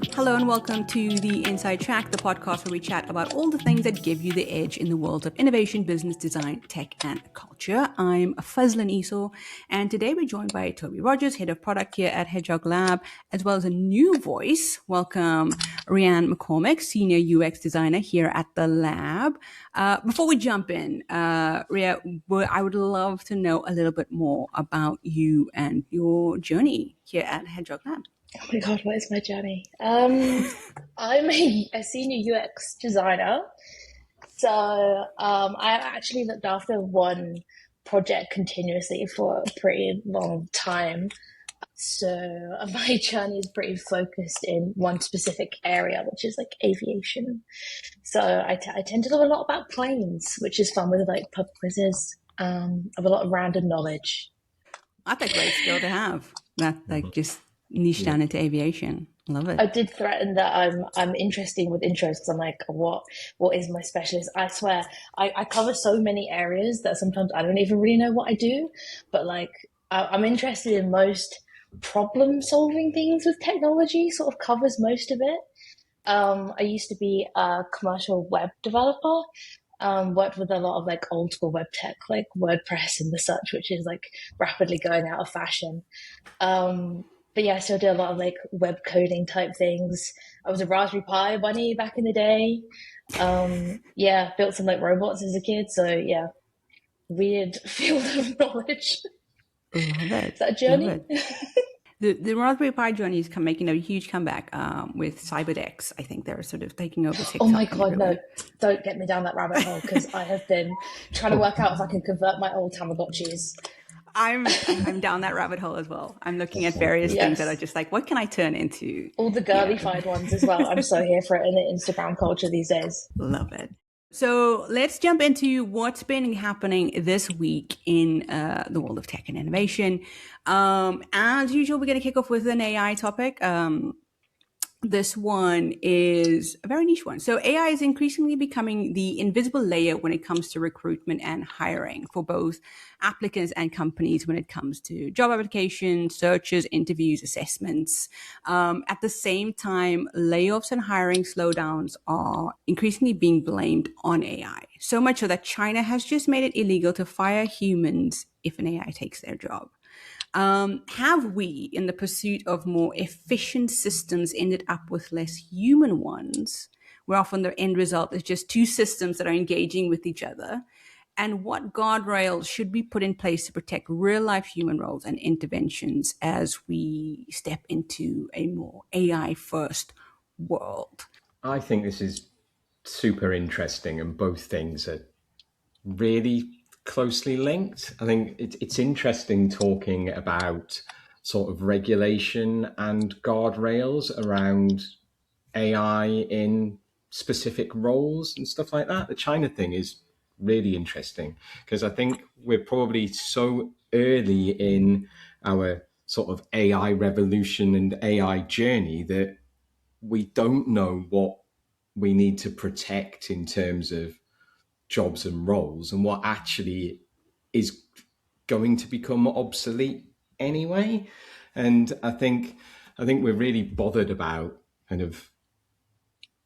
Hello and welcome to the Inside Track, the podcast where we chat about all the things that give you the edge in the world of innovation, business, design, tech, and culture. I'm Fuzlin Esau, and today we're joined by Toby Rogers, Head of Product here at Hedgehog Lab, as well as a new voice. Welcome, Rheanne McCormick, Senior UX Designer here at the lab. Before we jump in, Rhea, I would love to know a little bit more about you and your journey here at Hedgehog Lab. Oh my God, what is my journey? I'm a senior UX designer. So I actually looked after one project continuously for a pretty long time. So my journey is pretty focused in one specific area, which is like aviation. So I tend to know a lot about planes, which is fun with like pub quizzes. I have a lot of random knowledge. That's a great skill to have. That just niche down into aviation. Love it. I did threaten that I'm interesting with intros because I'm like, what is my specialist? I swear, I cover so many areas that sometimes I don't even really know what I do. But like, I'm interested in most problem solving things with technology. Sort of covers most of it. I used to be a commercial web developer. Worked with a lot of like old school web tech, like WordPress and the such, which is like rapidly going out of fashion. But yeah, I still do a lot of like web coding type things. I was a Raspberry Pi bunny back in the day. Yeah, built some like robots as a kid. So yeah, weird field of knowledge. Love it. Is that a journey? The Raspberry Pi journey is making a huge comeback with CyberDecks. I think they're sort of taking over TikTok. Oh my God, no. Don't get me down that rabbit hole because I have been trying to work out if I can convert my old Tamagotchis. I'm down that rabbit hole as well. I'm looking at various things that are just like, what can I turn into? All the girly-fied ones as well. I'm so here for it in the Instagram culture these days. Love it. So let's jump into what's been happening this week in the world of tech and innovation. As usual, we're going to kick off with an AI topic. This one is a very niche one. So AI is increasingly becoming the invisible layer when it comes to recruitment and hiring for both applicants and companies when it comes to job applications, searches, interviews, assessments. At the same time, layoffs and hiring slowdowns are increasingly being blamed on AI. So much so that China has just made it illegal to fire humans if an AI takes their job. Have we, in the pursuit of more efficient systems, ended up with less human ones, where often the end result is just two systems that are engaging with each other? And what guardrails should be put in place to protect real-life human roles and interventions as we step into a more AI-first world? I think this is super interesting, and both things are really closely linked. I think it's interesting talking about sort of regulation and guardrails around AI in specific roles and stuff like that. The China thing is really interesting because I think we're probably so early in our sort of AI revolution and AI journey that we don't know what we need to protect in terms of jobs and roles and what actually is going to become obsolete anyway. And I think we're really bothered about kind of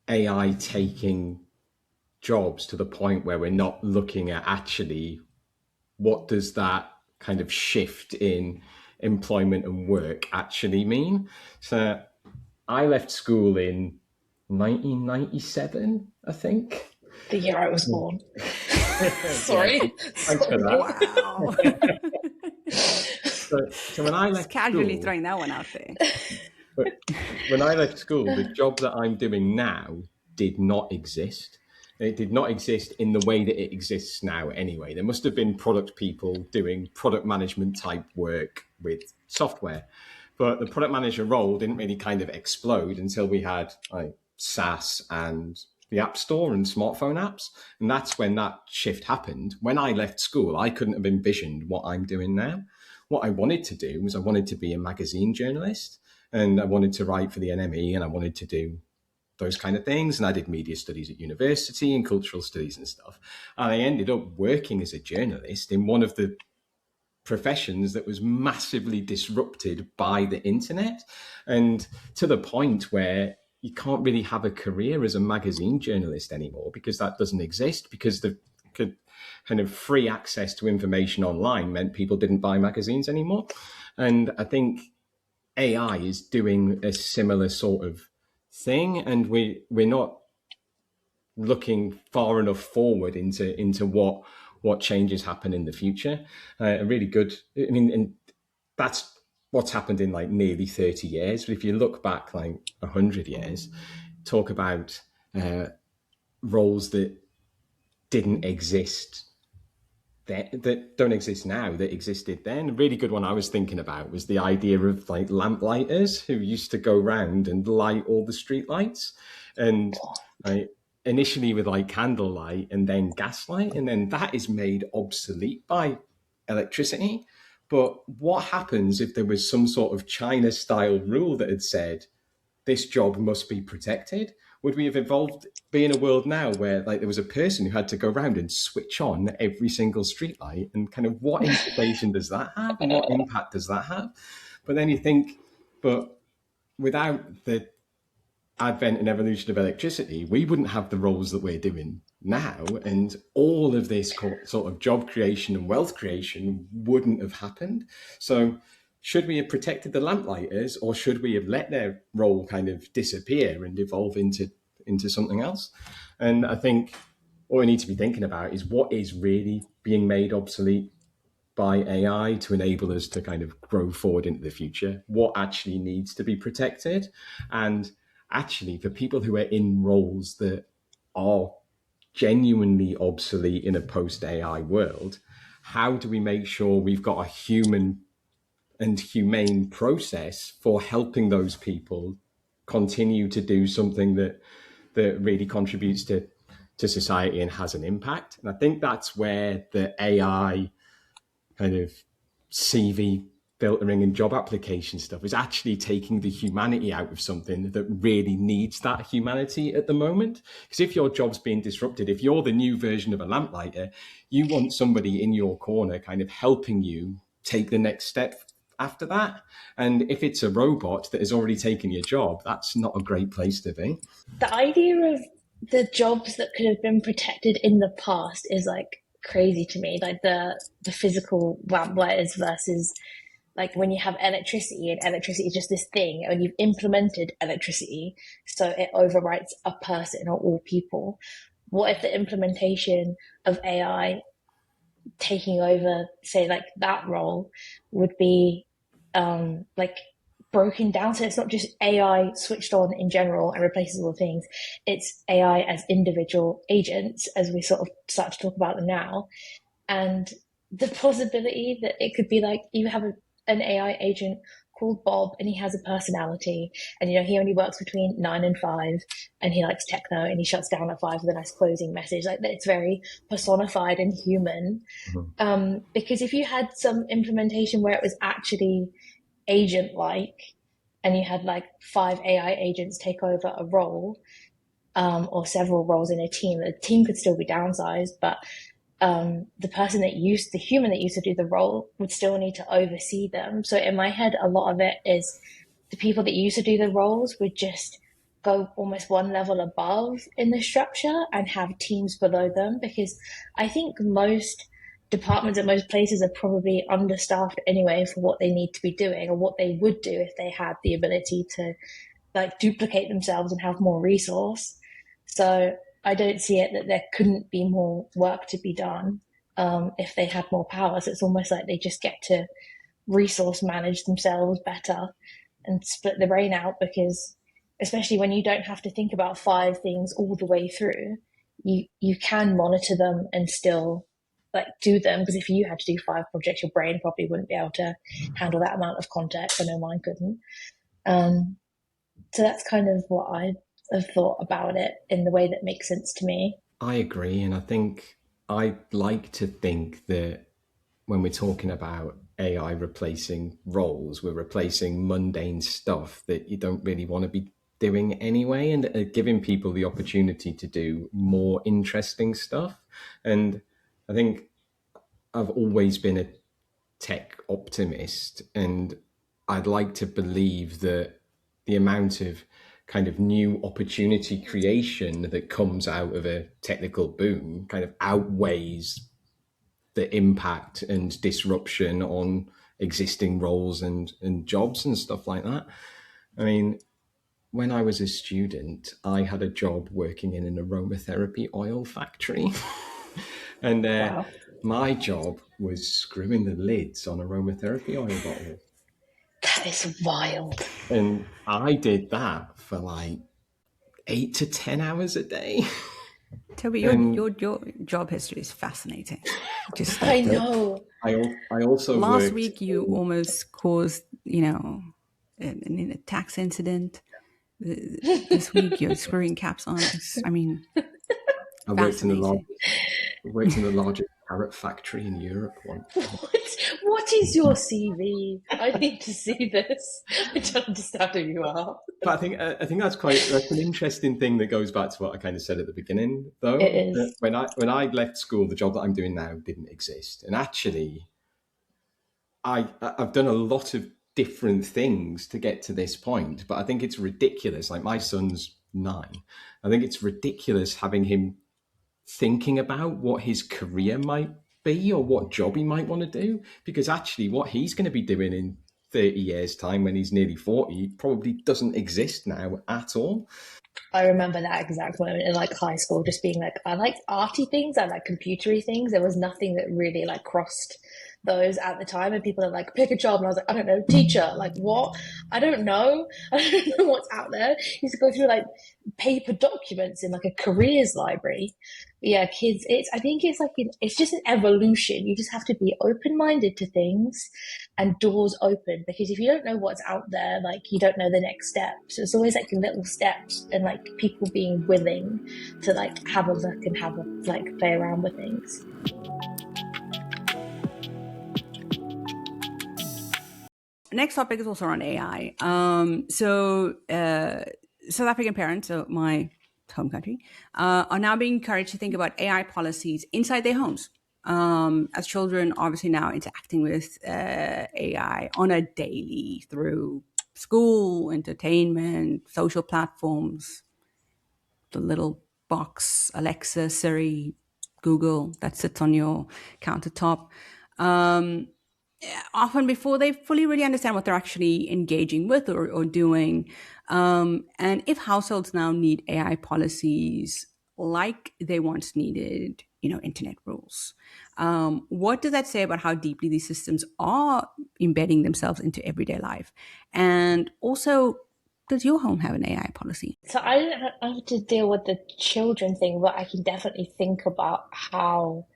AI taking jobs to the point where we're not looking at actually what does that kind of shift in employment and work actually mean. So I left school in 1997, I think. The year I was born. Sorry. Thanks for that. Wow. so when I left casually school, throwing that one out there. But when I left school, the job that I'm doing now did not exist. It did not exist in the way that it exists now anyway. There must have been product people doing product management type work with software. But the product manager role didn't really kind of explode until we had like SaaS and the App Store and smartphone apps. And that's when that shift happened. When I left school, I couldn't have envisioned what I'm doing now. What I wanted to do was I wanted to be a magazine journalist, and I wanted to write for the NME, and I wanted to do those kind of things. And I did media studies at university and cultural studies and stuff. And I ended up working as a journalist in one of the professions that was massively disrupted by the internet, and to the point where you can't really have a career as a magazine journalist anymore, because that doesn't exist, because the kind of free access to information online meant people didn't buy magazines anymore. And I think AI is doing a similar sort of thing, and we're not looking far enough forward into what changes happen in the future. A really good, I mean, and that's what's happened in like nearly 30 years. But if you look back like 100 years, talk about roles that didn't exist that don't exist now that existed then. A really good one I was thinking about was the idea of like lamplighter's who used to go around and light all the street lights, and like, initially with like candlelight and then gaslight, and then that is made obsolete by electricity. But what happens if there was some sort of China style rule that had said this job must be protected? Would we have evolved, be in a world now where like there was a person who had to go around and switch on every single streetlight, and kind of what implication does that have, and what impact does that have? But then you think, but without the advent and evolution of electricity, we wouldn't have the roles that we're doing now, and all of this sort of job creation and wealth creation wouldn't have happened. So should we have protected the lamplighters, or should we have let their role kind of disappear and evolve into something else? And I think what we need to be thinking about is what is really being made obsolete by AI to enable us to kind of grow forward into the future, what actually needs to be protected. And actually, for people who are in roles that are genuinely obsolete in a post-AI world, how do we make sure we've got a human and humane process for helping those people continue to do something that really contributes to society and has an impact? And I think that's where the AI kind of CV filtering and job application stuff is actually taking the humanity out of something that really needs that humanity at the moment. Because if your job's being disrupted, if you're the new version of a lamplighter, you want somebody in your corner kind of helping you take the next step after that. And if it's a robot that has already taken your job, that's not a great place to be. The idea of the jobs that could have been protected in the past is like crazy to me. Like the physical lamplighers versus like when you have electricity, and electricity is just this thing, and you've implemented electricity so it overwrites a person or all people. What if the implementation of AI taking over, say, like that role would be like broken down, so it's not just AI switched on in general and replaces all things, it's AI as individual agents, as we sort of start to talk about them now. And the possibility that it could be like you have an AI agent called Bob, and he has a personality, and he only works between 9 and 5, and he likes techno, and he shuts down at 5 with a nice closing message. Like, it's very personified and human. Mm-hmm. Because if you had some implementation where it was actually agent like, and you had like 5 AI agents take over a role, or several roles in a team, the team could still be downsized, but the human that used to do the role would still need to oversee them. So in my head, a lot of it is the people that used to do the roles would just go almost one level above in the structure and have teams below them, because I think most departments at most places are probably understaffed anyway for what they need to be doing, or what they would do if they had the ability to like duplicate themselves and have more resource. So I don't see it that there couldn't be more work to be done if they had more power. So it's almost like they just get to resource manage themselves better and split the brain out, because especially when you don't have to think about 5 things all the way through, you can monitor them and still like do them, because if you had to do 5 projects, your brain probably wouldn't be able to handle that amount of context. I know mine couldn't. So that's kind of what I have thought about it in the way that makes sense to me. I agree, and I think I like to think that when we're talking about AI replacing roles, we're replacing mundane stuff that you don't really want to be doing anyway, and giving people the opportunity to do more interesting stuff. And I think I've always been a tech optimist, and I'd like to believe that the amount of kind of new opportunity creation that comes out of a technical boom kind of outweighs the impact and disruption on existing roles and jobs and stuff like that. I mean, when I was a student, I had a job working in an aromatherapy oil factory. And Wow. my job was screwing the lids on aromatherapy oil bottles. That is wild. And I did that for like 8 to 10 hours a day. Toby, And your job history is fascinating. Just I like know. I also last worked week, you almost caused, a tax incident. This week, you're screwing caps on. I mean, I fascinating. worked in the largest carrot factory in Europe once. What is your CV? I need to see this. I don't understand who you are. But I think that's an interesting thing that goes back to what I kind of said at the beginning, though. It is. When I left school, the job that I'm doing now didn't exist, and actually, I've done a lot of different things to get to this point. But I think it's ridiculous. Like my son's 9. I think it's ridiculous having him thinking about what his career might be or what job he might want to do, because actually what he's going to be doing in 30 years time when he's nearly 40 probably doesn't exist now at all. I remember that exact moment in like high school, just being like, I like arty things, I like computery things. There was nothing that really like crossed those at the time. And people are like, pick a job. And I was like, I don't know, teacher. Like, what? I don't know. I don't know what's out there. I used to go through like paper documents in like a careers library. But yeah, kids, I think it's like, it's just an evolution. You just have to be open minded to things and doors open, because if you don't know what's out there, like you don't know the next steps. So it's always like little steps and like people being willing to like have a look and have a like play around with things. Next topic is also around AI. South African parents, so my home country, are now being encouraged to think about AI policies inside their homes. As children, obviously now interacting with AI on a daily through school, entertainment, social platforms, the little box, Alexa, Siri, Google that sits on your countertop. Often before they fully really understand what they're actually engaging with or doing. And if households now need AI policies like they once needed, internet rules, what does that say about how deeply these systems are embedding themselves into everyday life? And also, does your home have an AI policy? So I don't have to deal with the children thing, but I can definitely think about how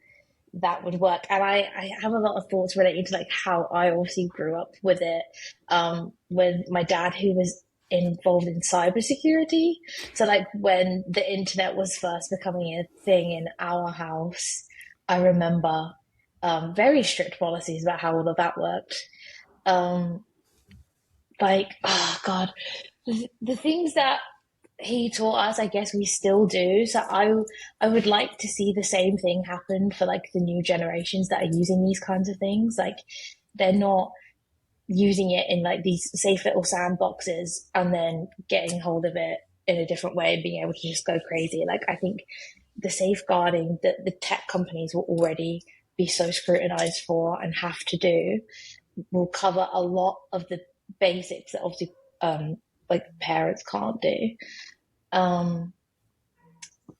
that would work. And I have a lot of thoughts relating to like how I obviously grew up with it, with my dad, who was involved in cybersecurity. So like when the internet was first becoming a thing in our house, I remember very strict policies about how all of that worked. Um, like, oh God, the things that he taught us, I guess we still do. So I would like to see the same thing happen for like the new generations that are using these kinds of things. Like they're not using it in like these safe little sandboxes and then getting hold of it in a different way and being able to just go crazy. Like I think the safeguarding that the tech companies will already be so scrutinized for and have to do will cover a lot of the basics that obviously like parents can't do. Um,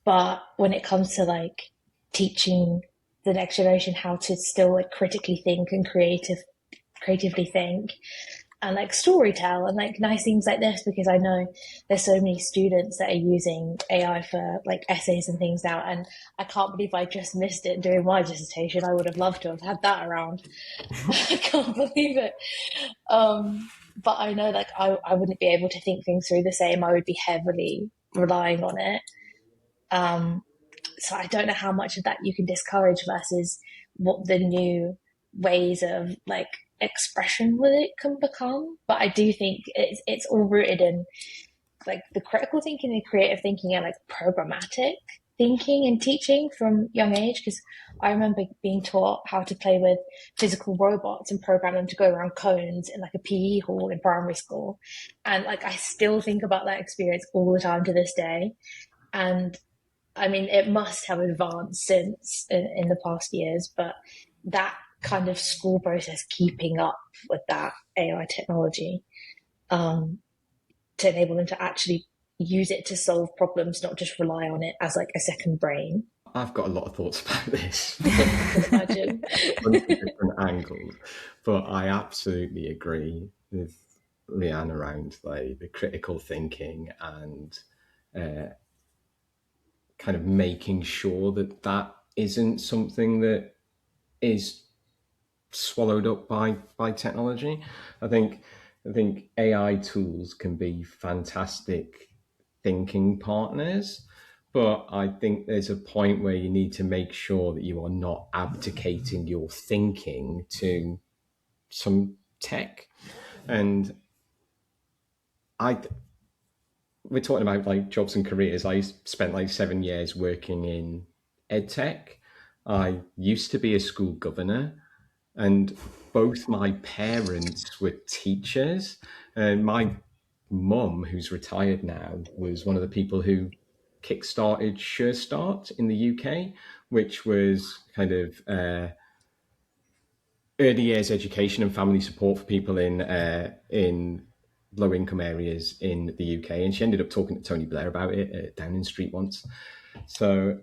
but when it comes to like teaching the next generation how to still like critically think and creatively think and like story tell and like nice things like this, because I know there's so many students that are using AI for like essays and things now, and I can't believe I just missed it during my dissertation. I would have loved to have had that around. I can't believe it. But I know like I wouldn't be able to think things through the same. I would be heavily relying on it. So I don't know how much of that you can discourage versus what the new ways of like expression with it can become. But I do think it's all rooted in like the critical thinking and creative thinking and like programmatic thinking and teaching from young age, because I remember being taught how to play with physical robots and program them to go around cones in like a PE hall in primary school. And like I still think about that experience all the time to this day. And I mean, it must have advanced since in the past years, but that kind of school process, keeping up with that AI technology, um, to enable them to actually use it to solve problems, not just rely on it as like a second brain. I've got a lot of thoughts about this. I can imagine. A bunch of different angles, but I absolutely agree with Rheanne around like the critical thinking and uh, kind of making sure that that isn't something that is swallowed up by technology. I think I think AI tools can be fantastic thinking partners, but I think there's a point where you need to make sure that you are not abdicating your thinking to some tech. And I we're talking about like jobs and careers. I spent like 7 years working in ed tech. I used to be a school governor, and both my parents were teachers. And my mum, who's retired now, was one of the people who kickstarted Sure Start in the UK, which was kind of early years education and family support for people in low income areas in the UK. And she ended up talking to Tony Blair about it at Downing Street once. So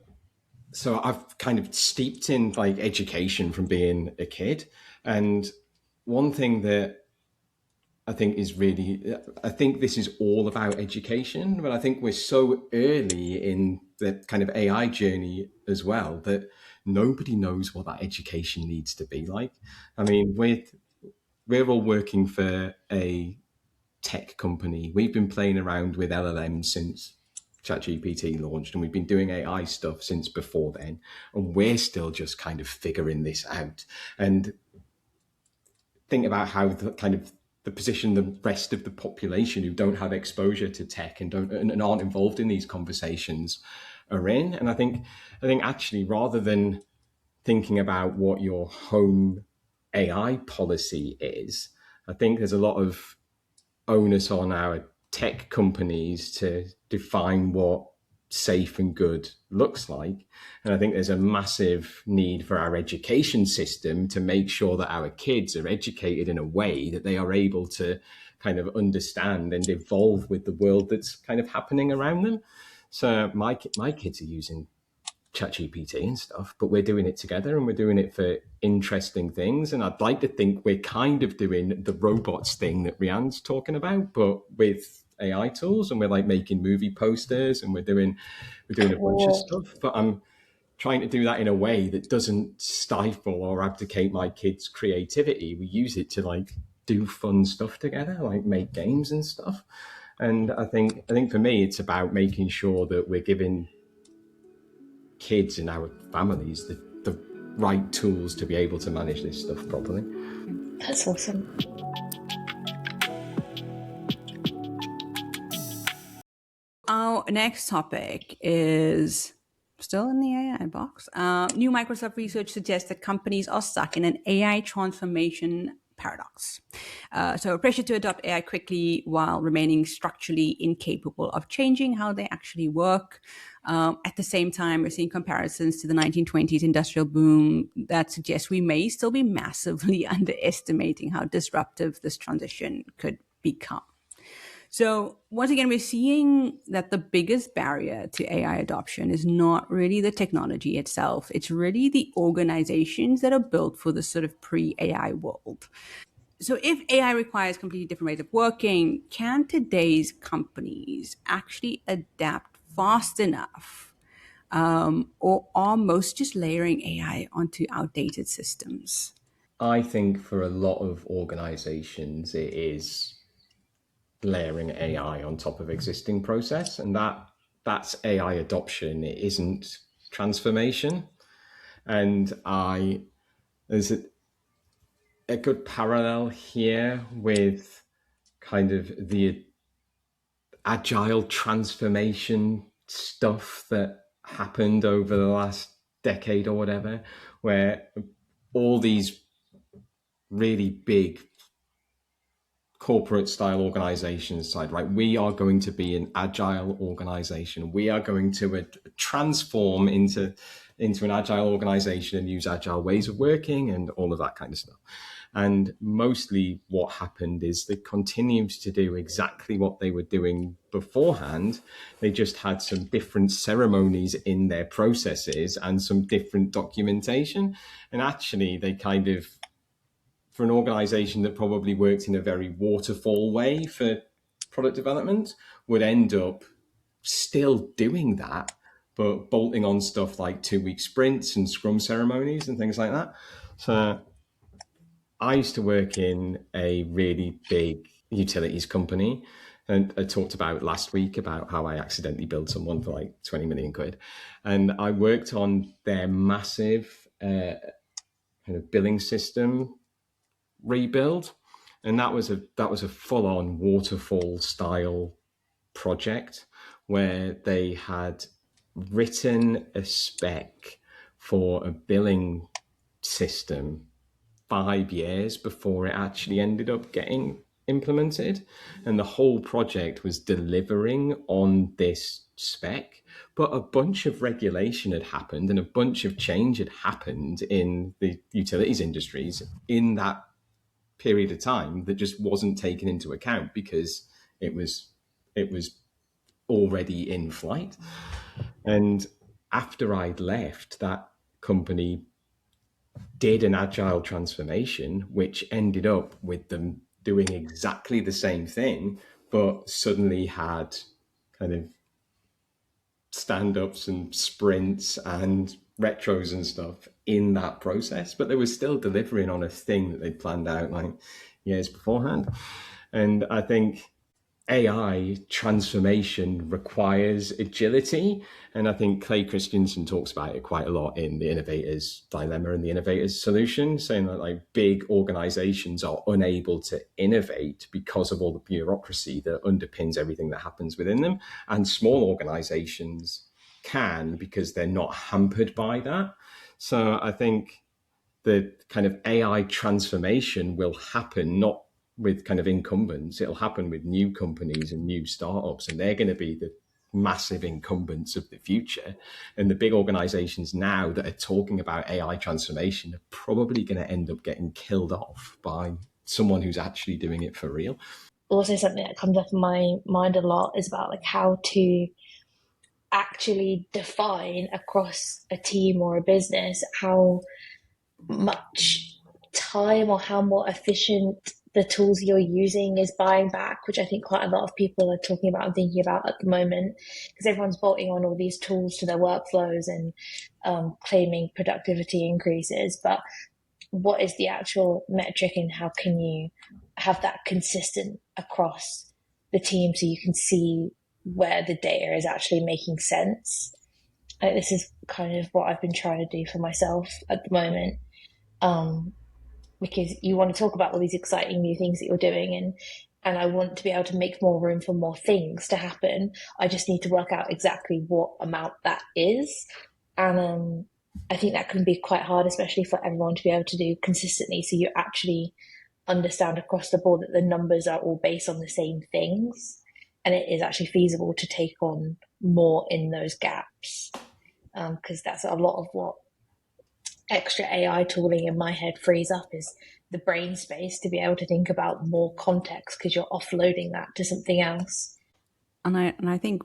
I've kind of steeped in like education from being a kid. And one thing that I think this is all about education, but I think we're so early in the kind of AI journey as well that nobody knows what that education needs to be like. I mean, we're all working for a tech company. We've been playing around with LLMs since ChatGPT launched, and we've been doing AI stuff since before then, and we're still just kind of figuring this out. And think about how the kind of the position the rest of the population who don't have exposure to tech and aren't involved in these conversations are in. And I think actually rather than thinking about what your home AI policy is, I think there's a lot of onus on our tech companies to define what safe and good looks like. And I think there's a massive need for our education system to make sure that our kids are educated in a way that they are able to kind of understand and evolve with the world that's kind of happening around them. So my kids are using ChatGPT and stuff, but we're doing it together and we're doing it for interesting things. And I'd like to think we're kind of doing the robots thing that Rheanne's talking about, but with AI tools, and we're like making movie posters and we're doing a bunch of stuff. But I'm trying to do that in a way that doesn't stifle or abdicate my kids' creativity. We use it to like do fun stuff together, like make games and stuff. And I think for me, it's about making sure that we're giving kids in our families the right tools to be able to manage this stuff properly. That's awesome. Our next topic is still in the AI box. New Microsoft research suggests that companies are stuck in an AI transformation paradox. So pressure to adopt AI quickly while remaining structurally incapable of changing how they actually work. At the same time, we're seeing comparisons to the 1920s industrial boom that suggests we may still be massively underestimating how disruptive this transition could become. So once again, we're seeing that the biggest barrier to AI adoption is not really the technology itself. It's really the organizations that are built for this sort of pre-AI world. So if AI requires completely different ways of working, can today's companies actually adapt fast enough? Or are most just layering AI onto outdated systems? I think for a lot of organizations, it is layering AI on top of existing process, and that's AI adoption. It isn't transformation. And there's a good parallel here with kind of the agile transformation stuff that happened over the last decade or whatever, where all these really big corporate style organizations decide, right, we are going to be an agile organization. We are going to transform into an agile organization and use agile ways of working and all of that kind of stuff. And mostly what happened is they continued to do exactly what they were doing beforehand. They just had some different ceremonies in their processes and some different documentation. And actually, they kind of, for an organization that probably worked in a very waterfall way for product development, would end up still doing that, but bolting on stuff like 2-week sprints and scrum ceremonies and things like that. So I used to work in a really big utilities company, and I talked about last week about how I accidentally billed someone for like 20 million quid. And I worked on their massive kind of billing system rebuild. And that was a full-on waterfall style project where they had written a spec for a billing system 5 years before it actually ended up getting implemented. And the whole project was delivering on this spec, but a bunch of regulation had happened and a bunch of change had happened in the utilities industries in that period of time that just wasn't taken into account because it was already in flight. And after I'd left, that company did an agile transformation, which ended up with them doing exactly the same thing, but suddenly had kind of stand-ups and sprints and retros and stuff in that process, but they were still delivering on a thing that they'd planned out like years beforehand. And I think AI transformation requires agility. And I think Clay Christensen talks about it quite a lot in The Innovator's Dilemma and The Innovator's Solution, saying that like big organizations are unable to innovate because of all the bureaucracy that underpins everything that happens within them. And small organizations can because they're not hampered by that. So I think the kind of AI transformation will happen not with kind of incumbents, it'll happen with new companies and new startups, and they're going to be the massive incumbents of the future. And the big organizations now that are talking about AI transformation are probably going to end up getting killed off by someone who's actually doing it for real. Also, something that comes up in my mind a lot is about like how to actually define across a team or a business how much time or how more efficient the tools you're using is buying back, which I think quite a lot of people are talking about and thinking about at the moment, because everyone's bolting on all these tools to their workflows and claiming productivity increases. But what is the actual metric, and how can you have that consistent across the team so you can see where the data is actually making sense? I think this is kind of what I've been trying to do for myself at the moment. Because you want to talk about all these exciting new things that you're doing, and I want to be able to make more room for more things to happen. I just need to work out exactly what amount that is. And I think that can be quite hard, especially for everyone to be able to do consistently. So you actually understand across the board that the numbers are all based on the same things. And it is actually feasible to take on more in those gaps. Because that's a lot of what extra AI tooling in my head frees up, is the brain space to be able to think about more context, because you're offloading that to something else. And I think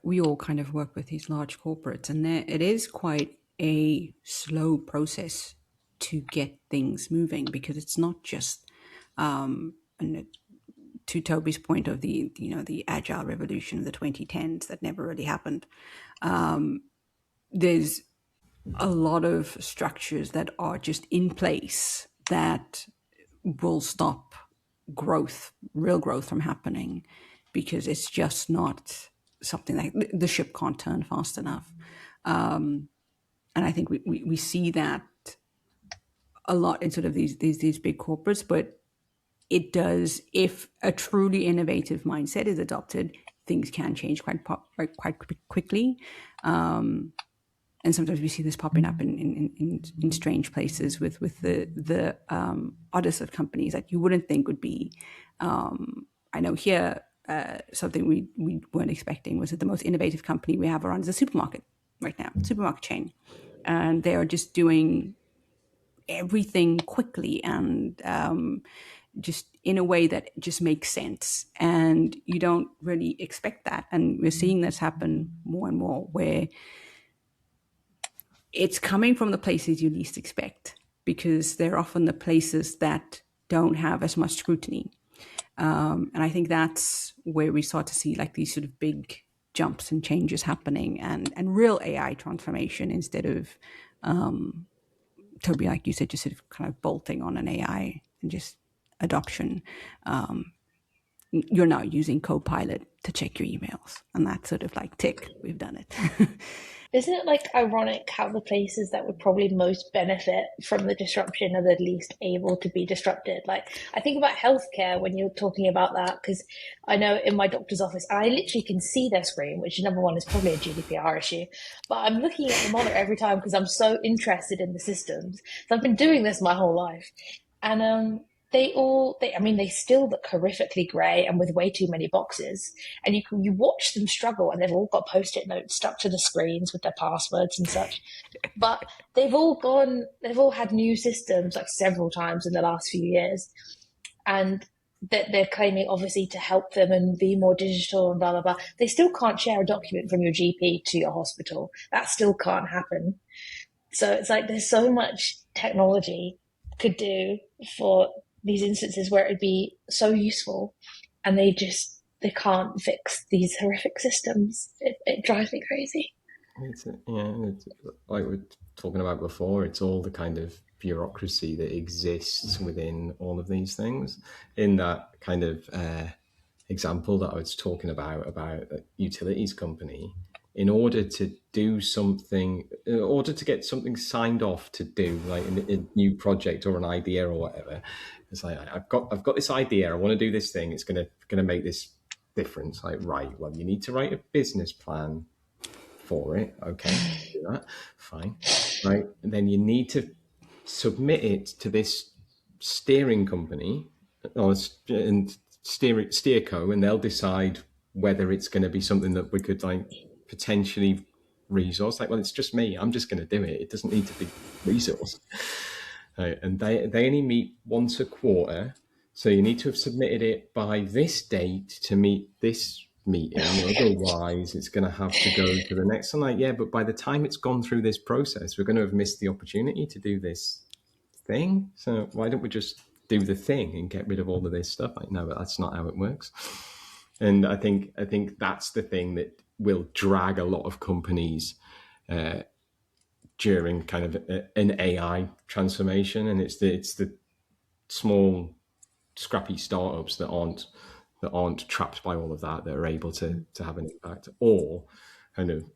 we all kind of work with these large corporates, and it is quite a slow process to get things moving, because it's not just and to Toby's point of the agile revolution of the 2010s that never really happened. There's a lot of structures that are just in place that will stop real growth from happening, because it's just not something like the ship can't turn fast enough. And I think we see that a lot in sort of these big corporates, but it does, if a truly innovative mindset is adopted, things can change quite quickly. And sometimes we see this popping up in strange places with the oddest of companies that you wouldn't think would be. I know here something we weren't expecting was that the most innovative company we have around is a supermarket right now, supermarket chain, and they are just doing everything quickly and just in a way that just makes sense, and you don't really expect that. And we're seeing this happen more and more, where it's coming from the places you least expect, because they're often the places that don't have as much scrutiny. And I think that's where we start to see like these sort of big jumps and changes happening, and real AI transformation, instead of Toby, like you said, just sort of kind of bolting on an AI and just adoption. You're now using Copilot to check your emails, and that's sort of like, tick, we've done it. Isn't it like ironic how the places that would probably most benefit from the disruption are the least able to be disrupted? Like, I think about healthcare when you're talking about that, because I know in my doctor's office, I literally can see their screen, which number one is probably a GDPR issue, but I'm looking at the monitor every time because I'm so interested in the systems. So I've been doing this my whole life. And they still look horrifically grey and with way too many boxes. And you watch them struggle, and they've all got post-it notes stuck to the screens with their passwords and such. But they've all had new systems like several times in the last few years, and that they're claiming obviously to help them and be more digital and blah blah blah. They still can't share a document from your GP to your hospital. That still can't happen. So it's like there's so much technology could do for these instances where it'd be so useful, and they can't fix these horrific systems. It drives me crazy. It's like we were talking about before. It's all the kind of bureaucracy that exists within all of these things. In that kind of example that I was talking about a utilities company, in order to do something, in order to get something signed off to do, like a new project or an idea or whatever, it's like, I've got this idea, I want to do this thing, it's gonna make this difference. Like, right, well, you need to write a business plan for it. Okay, do that, fine, right? And then you need to submit it to this steering company and steerco, and they'll decide whether it's going to be something that we could like potentially resource. Like, well, it's just me, I'm just going to do it, it doesn't need to be resourced. And they only meet once a quarter, so you need to have submitted it by this date to meet this meeting, otherwise it's going to have to go to the next one. Like, yeah, but by the time it's gone through this process, we're going to have missed the opportunity to do this thing, so why don't we just do the thing and get rid of all of this stuff? Like, no, but that's not how it works. And I think that's the thing that will drag a lot of companies during kind of an AI transformation, and it's the small scrappy startups that aren't trapped by all of that are able to have an impact, or kind of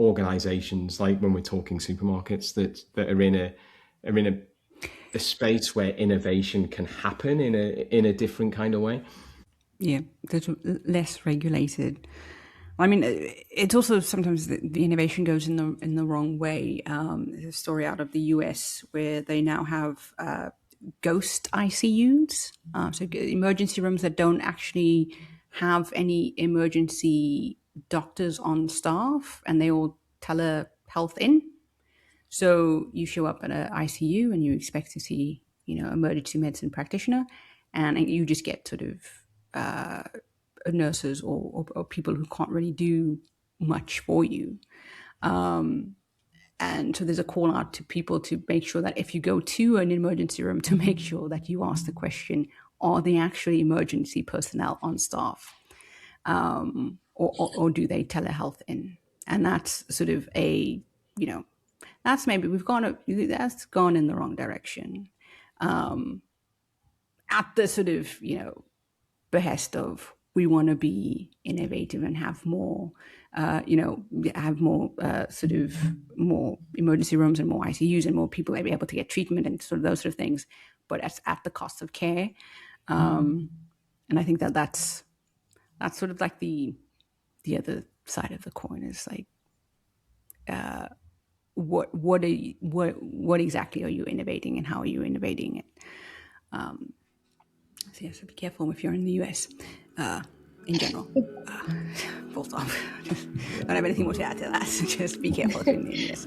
organizations like when we're talking supermarkets that are in a space where innovation can happen in a different kind of way. Yeah, that's less regulated. I mean, it's also sometimes the innovation goes in the wrong way. There's a story out of the US where they now have ghost ICUs, so emergency rooms that don't actually have any emergency doctors on staff, and they all telehealth in. So you show up at an ICU and you expect to see, emergency medicine practitioner, and you just get sort of nurses or people who can't really do much for you. And so there's a call out to people to make sure that if you go to an emergency room, to make sure that you ask the question, are they actually emergency personnel on staff? Or do they telehealth in? And that's sort of that's maybe that's gone in the wrong direction. At the sort of, behest of, we want to be innovative and have more, sort of more emergency rooms and more ICUs and more people be able to get treatment and sort of those sort of things, but at the cost of care. And I think that's sort of like the the other side of the coin is like, what exactly are you innovating, and how are you innovating it? So yeah, so be careful if you're in the US, in general. Full stop. Don't have anything more to add to that. Just be careful if you're in the US.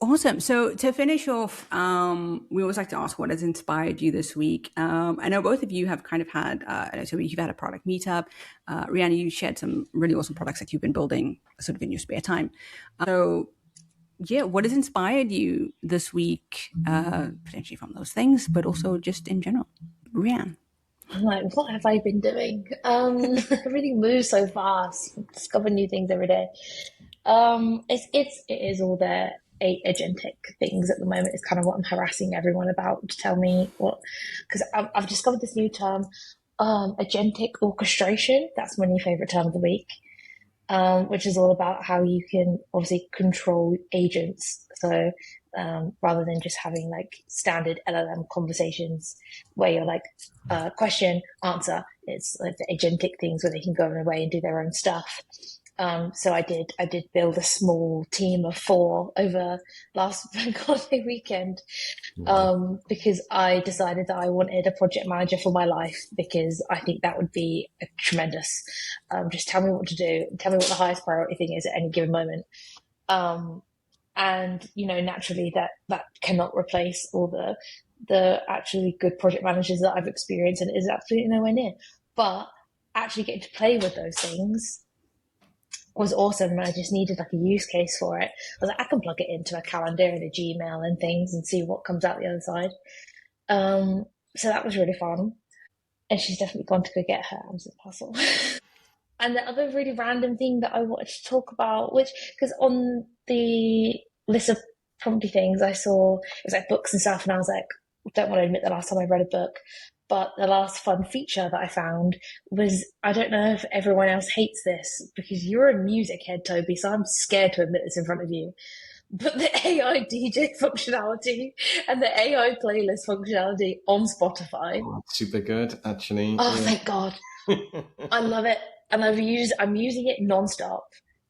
Awesome. So to finish off, we always like to ask what has inspired you this week. I know both of you have kind of had, so you've had a product meetup. Rheanne, you shared some really awesome products that you've been building sort of in your spare time. So yeah, what has inspired you this week, potentially from those things, but also just in general? Rheanne. I'm like, what have I been doing? Everything moves so fast. Discover new things every day. It is all the agentic things at the moment. It's kind of what I'm harassing everyone about to tell me what, because I've discovered this new term, agentic orchestration. That's my new favorite term of the week. Which is all about how you can obviously control agents. So rather than just having like standard LLM conversations where you're like question, answer, it's like the agentic things where they can go away and do their own stuff. So I did build a small team of 4 over last bank holiday weekend, because I decided that I wanted a project manager for my life, because I think that would be a tremendous. Just tell me what to do, tell me what the highest priority thing is at any given moment. And naturally that cannot replace all the actually good project managers that I've experienced, and it is absolutely nowhere near. But actually getting to play with those things was awesome, and I just needed like a use case for it. I was like, I can plug it into a calendar and a Gmail and things and see what comes out the other side. So that was really fun. And she's definitely gone to go get her Amazon parcel. And the other really random thing that I wanted to talk about, which, because on the list of prompty things I saw, it was like books and stuff, and I was like, don't want to admit the last time I read a book. But the last fun feature that I found was, I don't know if everyone else hates this, because you're a music head, Toby, so I'm scared to admit this in front of you. But the AI DJ functionality and the AI playlist functionality on Spotify. Oh, super good, actually. Oh, yeah. Thank God. I love it. And I'm using it nonstop,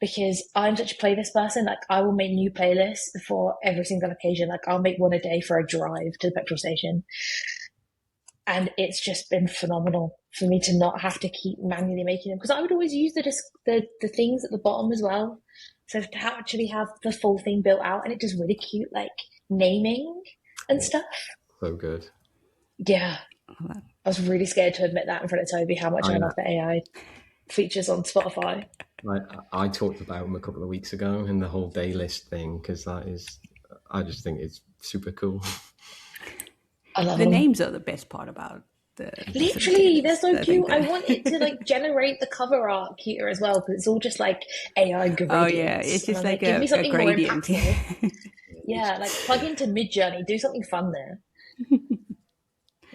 because I'm such a playlist person. Like, I will make new playlists for every single occasion. Like, I'll make one a day for a drive to the petrol station. And it's just been phenomenal for me to not have to keep manually making them, because I would always use the things at the bottom as well. So to actually have the full thing built out, and it does really cute like naming and stuff. So good. Yeah. I was really scared to admit that in front of Toby, how much I love the AI features on Spotify. I talked about them a couple of weeks ago, and the whole day list thing, because I just think it's super cool. I love the them. names are the best part about the. Literally, they're so cute. I want it to like generate the cover art cuter as well, because it's all just like AI gradients. Oh yeah, it's just like give me something more gradient. impactful. Yeah, like plug into Midjourney, do something fun there.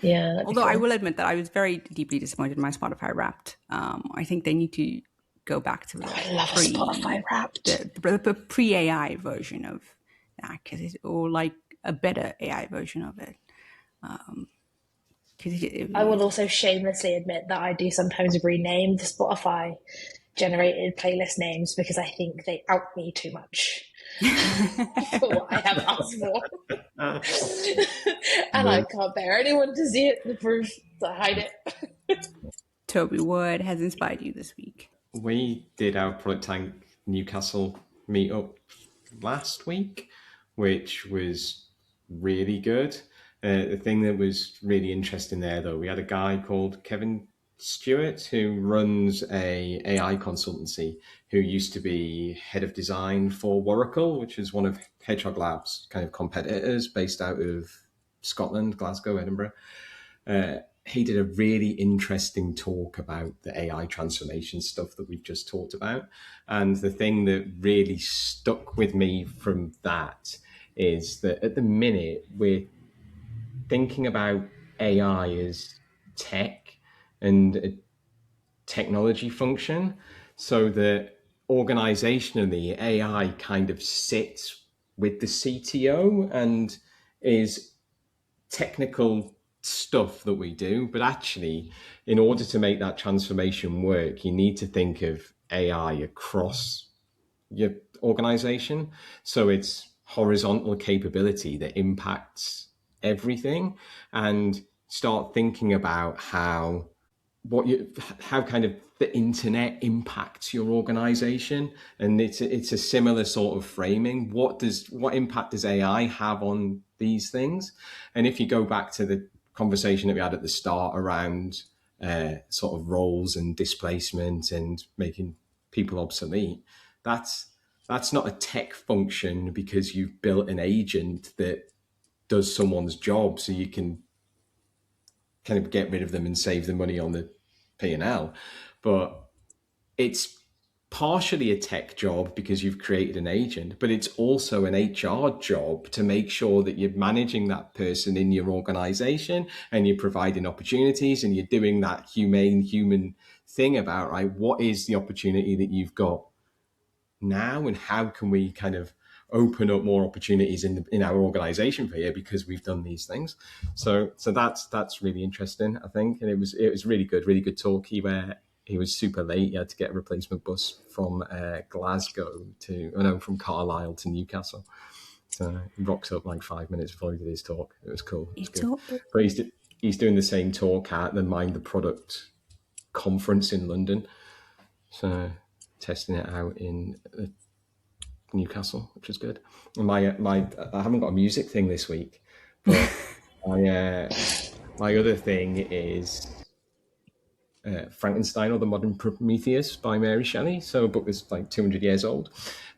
Yeah. Although I will admit that I was very deeply disappointed in my Spotify Wrapped. I think they need to go back to I love Spotify Wrapped. The pre-AI version of that, or like a better AI version of it. I will also shamelessly admit that I do sometimes rename the Spotify generated playlist names, because I think they out me too much for what I have asked for. And I can't bear anyone to see it, the proof, to hide it. Toby, what has inspired you this week? We did our Product Tank Newcastle meetup last week, which was really good. The thing that was really interesting there, though, we had a guy called Kevin Stewart, who runs a AI consultancy, who used to be head of design for Oracle, which is one of Hedgehog Lab's kind of competitors, based out of Scotland, Glasgow, Edinburgh. He did a really interesting talk about the AI transformation stuff that we've just talked about. And the thing that really stuck with me from that is that at the minute we're thinking about AI as tech and a technology function, so that organizationally AI kind of sits with the CTO and is technical stuff that we do, but actually, in order to make that transformation work, you need to think of AI across your organization. So it's horizontal capability that impacts everything, and start thinking about how kind of the internet impacts your organization. And it's a similar sort of framing. What impact does AI have on these things? And if you go back to the conversation that we had at the start around sort of roles and displacement and making people obsolete, that's not a tech function because you've built an agent that does someone's job so you can kind of get rid of them and save the money on the P&L. But it's partially a tech job because you've created an agent, but it's also an HR job to make sure that you're managing that person in your organization and you're providing opportunities and you're doing that humane human thing about, right, what is the opportunity that you've got now and how can we kind of open up more opportunities in our organization for you because we've done these things. So that's really interesting, I think. And it was really good talk. He was super late. He had to get a replacement bus from Glasgow from Carlisle to Newcastle. So he rocks up like 5 minutes before he did his talk. It was cool. It was good. But he's doing the same talk at the Mind the Product conference in London. So testing it out in Newcastle, which was good. And I haven't got a music thing this week, but my other thing is Frankenstein or the Modern Prometheus by Mary Shelley. So a book that's like 200 years old,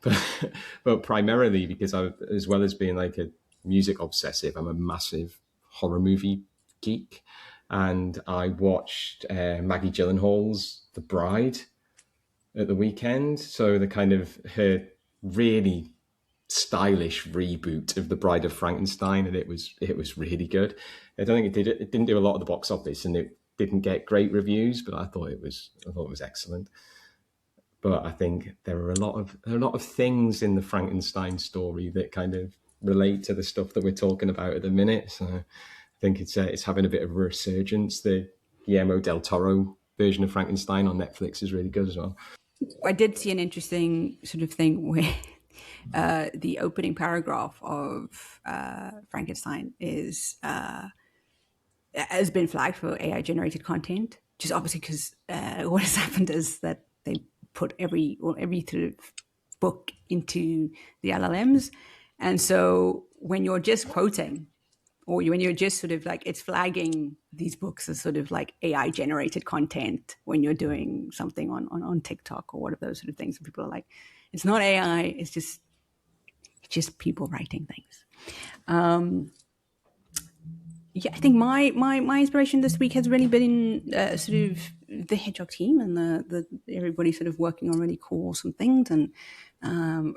but primarily because as well as being like a music obsessive, I'm a massive horror movie geek, and I watched Maggie Gyllenhaal's The Bride at the weekend. So the kind of her really stylish reboot of The Bride of Frankenstein, and it was really good. I don't think it didn't do a lot of the box office, and it didn't get great reviews, but I thought it was excellent. But I think there are a lot of things in the Frankenstein story that kind of relate to the stuff that we're talking about at the minute. So I think it's having a bit of a resurgence. The Guillermo del Toro version of Frankenstein on Netflix is really good as well. I did see an interesting sort of thing where the opening paragraph of Frankenstein has been flagged for AI generated content, just obviously because what has happened is that they put every sort of book into the LLMs, and so when you're just quoting, or when you're just sort of like, it's flagging these books as sort of like AI generated content when you're doing something on TikTok or one of those sort of things. And people are like, it's not AI, it's just people writing things. Yeah, I think my inspiration this week has really been sort of the Hedgehog team and the everybody sort of working on really cool awesome things, and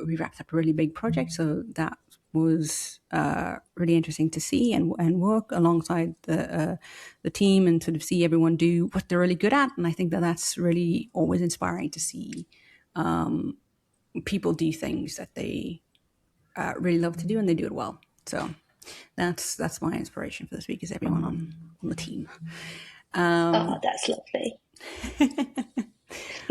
we wrapped up a really big project, so that was really interesting to see and work alongside the team and sort of see everyone do what they're really good at. And I think that's really always inspiring to see people do things that they really love to do, and they do it well. So that's my inspiration for this week, is everyone on the team. That's lovely.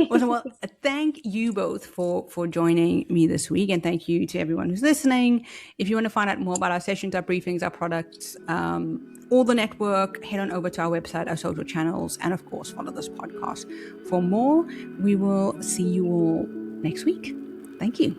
Well, thank you both for joining me this week, and thank you to everyone who's listening. If you want to find out more about our sessions, our briefings, our products, all the network, head on over to our website, our social channels, and of course follow this podcast for more. We will see you all next week. Thank you.